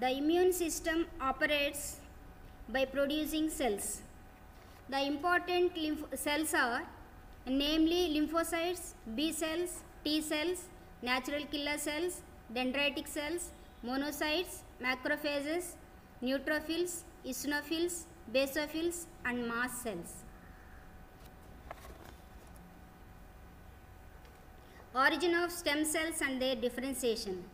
The immune system operates by producing cells. The important cells are namely lymphocytes, B cells, T cells, natural killer cells, dendritic cells, monocytes, macrophages, neutrophils, eosinophils, basophils and mast cells. Origin of stem cells and their differentiation.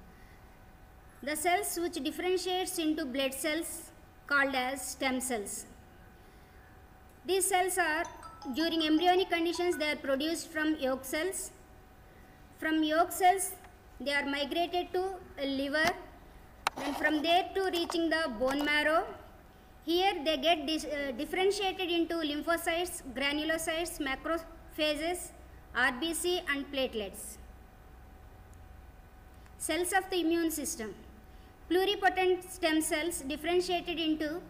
The cells which differentiates into blood cells called as stem cells. These cells are, during embryonic conditions, they are produced from yolk cells. From yolk cells they are migrated to liver, then from there to reaching the bone marrow. Here they get differentiated into lymphocytes, granulocytes, macrophages, RBC and platelets. Cells of the immune system. Pluripotent stem cells differentiated into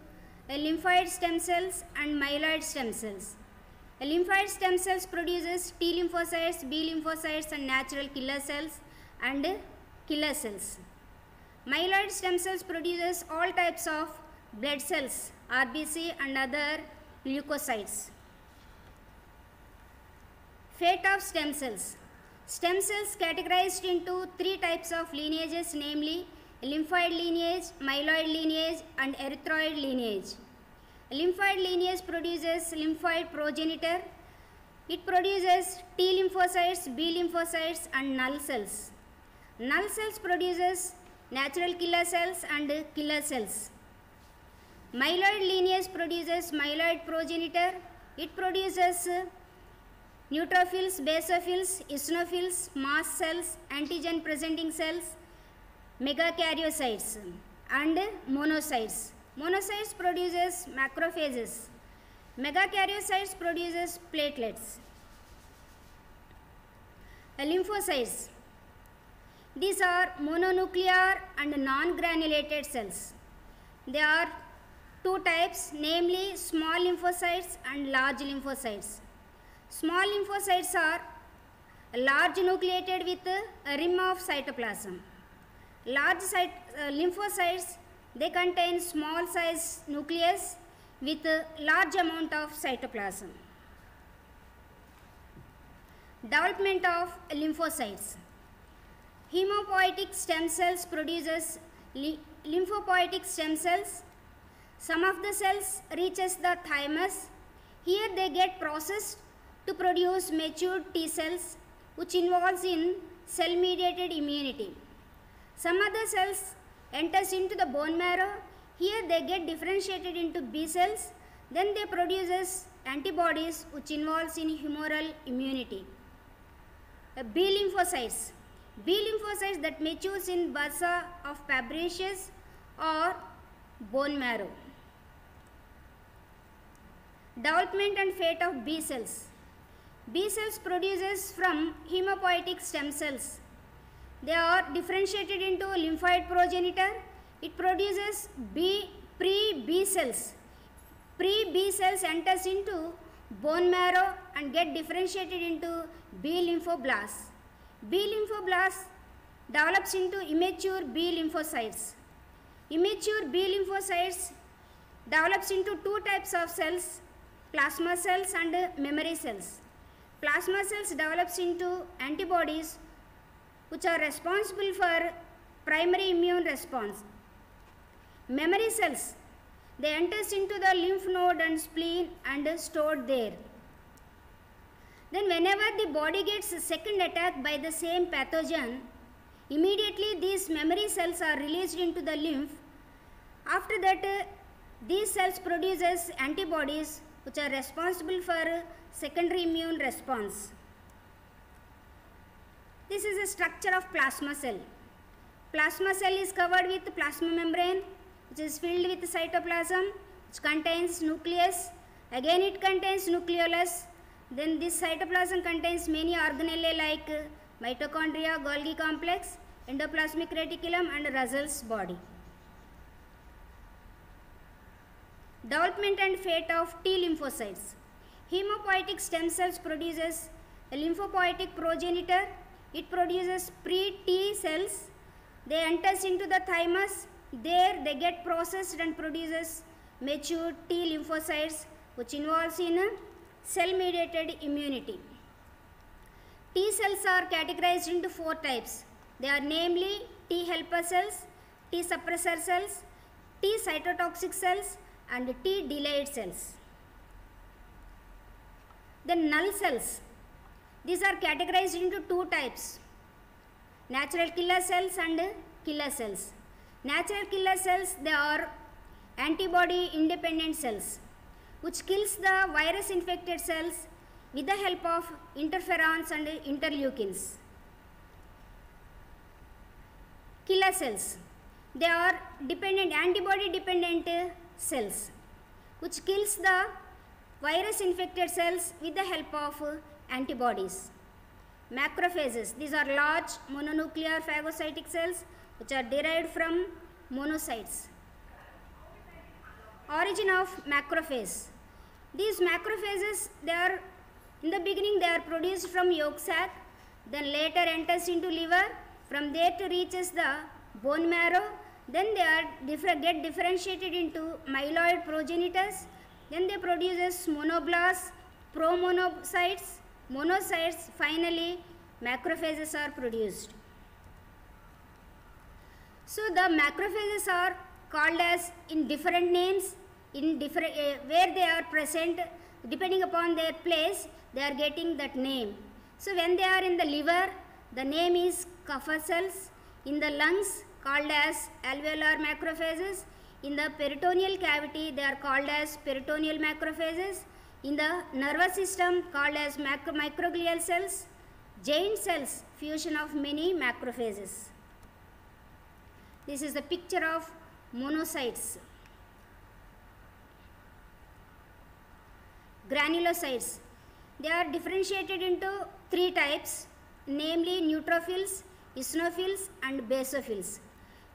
lymphoid stem cells and myeloid stem cells. Lymphoid stem cells produces T lymphocytes, B lymphocytes and natural killer cells and killer cells. Myeloid stem cells produces all types of blood cells, RBC and other leukocytes. Fate of stem cells. Stem cells categorized into three types of lineages, namely lymphoid lineage, myeloid lineage and erythroid lineage. Lymphoid lineage produces lymphoid progenitor. It produces T lymphocytes, B lymphocytes and null cells. Null cells produces natural killer cells and killer cells. Myeloid lineage produces myeloid progenitor. It produces neutrophils, basophils, eosinophils, mast cells, antigen presenting cells, megakaryocytes and monocytes. Monocytes produces macrophages. Megakaryocytes produces platelets. Lymphocytes. These are mononuclear and non-granulated cells. There are two types, namely small lymphocytes and large lymphocytes. Small lymphocytes are large nucleated with a rim of cytoplasm. Large lymphocytes, they contain small size nucleus with a large amount of cytoplasm. Development of lymphocytes. Hemopoietic stem cells produces lymphopoietic stem cells. Some of the cells reaches the thymus. Here they get processed to produce matured T cells, which involves in cell mediated immunity. Some other cells enters into the bone marrow. Here they get differentiated into B cells. Then they produces antibodies which involves in humoral immunity. B lymphocytes. B lymphocytes that matures in bursa of Fabricius or bone marrow. Development and fate of B cells. B cells produces from hemopoietic stem cells. They are differentiated into lymphoid progenitor. It produces pre-B cells. Pre-B cells enters into bone marrow and get differentiated into B lymphoblasts. B lymphoblasts develops into immature B lymphocytes. Immature B lymphocytes develops into two types of cells, plasma cells and memory cells. Plasma cells develops into antibodies which are responsible for primary immune response. Memory cells, they enters into the lymph node and spleen and stored there. Then whenever the body gets a second attack by the same pathogen, immediately these memory cells are released into the lymph. After that, these cells produces antibodies which are responsible for secondary immune response. This is a structure of plasma cell. Plasma cell is covered with plasma membrane which is filled with cytoplasm, which contains nucleus. Again it contains nucleolus. Then this cytoplasm contains many organelles like mitochondria, Golgi complex, endoplasmic reticulum and Russell's body. Development and fate of T lymphocytes. Hemopoietic stem cells produces a lymphopoietic progenitor. It produces pre-T cells. They enters into the thymus. There they get processed and produces mature T lymphocytes, which involves in cell mediated immunity. T cells are categorized into 4 types. They are namely T helper cells, T suppressor cells, T cytotoxic cells and T delayed cells. Then null cells. These are categorized into 2 types. Natural killer cells and killer cells. Natural killer cells, they are antibody independent cells which kills the virus infected cells with the help of interferons and interleukins. Killer cells, they are antibody dependent cells which kills the virus infected cells with the help of antibodies. Macrophages, these are large mononuclear phagocytic cells which are derived from monocytes. Origin of macrophage. These macrophages, they are in the beginning they are produced from yolk sac, then later enters into liver, from there to reaches the bone marrow, then they are get differentiated into myeloid progenitors, then they produces monoblasts, promonocytes, monocytes, finally macrophages are produced. So the macrophages are called as in different names, in different where they are present, depending upon their place, they are getting that name. So when they are in the liver, the name is Kupffer cells. In the lungs, called as alveolar macrophages. In the peritoneal cavity, they are called as peritoneal macrophages. In the nervous system, called as microglial cells. Giant cells, fusion of many macrophages. This is the picture of monocytes. Granulocytes, they are differentiated into 3 types, namely neutrophils, eosinophils and basophils.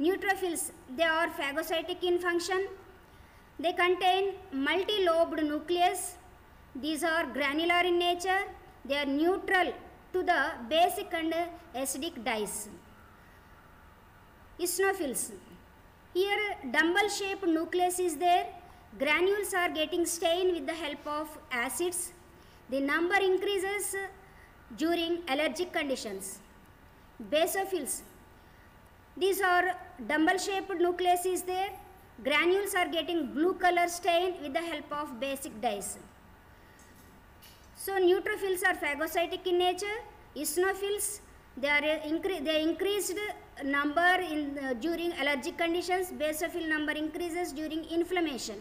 Neutrophils, they are phagocytic in function. They contain multi-lobed nucleus. These are granular in nature. They are neutral to the basic and acidic dyes. Eosinophils, here dumbbell shaped nucleus is there. Granules are getting stained with the help of acids. The number increases during allergic conditions. Basophils, these are dumbbell shaped nucleus is there. Granules are getting blue color stain with the help of basic dyes. So neutrophils are phagocytic in nature. Eosinophils, they increased number during allergic conditions. Basophil number increases during inflammation.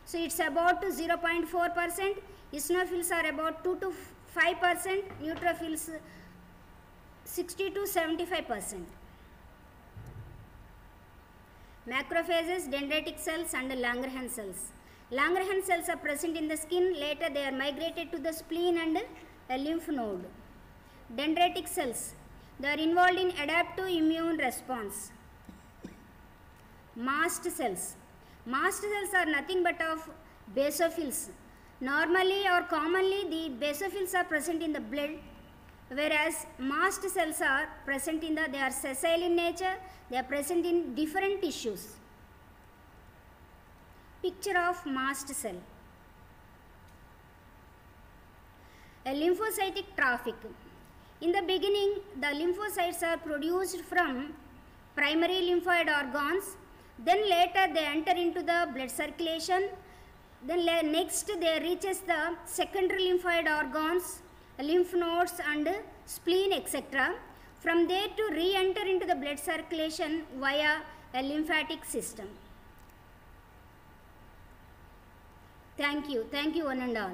So it's about 0.4%. Eosinophils are about 2 to 5%. Neutrophils 60 to 75%. Macrophages, dendritic cells and Langerhans cells. Langerhans cells are present in the skin. Later they are migrated to the spleen and a lymph node. Dendritic cells, they are involved in adaptive immune response. Mast cells. Mast cells are nothing but of basophils. Normally or commonly the basophils are present in the blood, whereas mast cells are present in they are sessile in nature, they are present in different tissues. Picture of mast cell. A lymphocytic traffic. In the beginning, the lymphocytes are produced from primary lymphoid organs, then later they enter into the blood circulation, then next they reaches the secondary lymphoid organs, lymph nodes and spleen, etc. From there to re-enter into the blood circulation via a lymphatic system. Thank you one and all.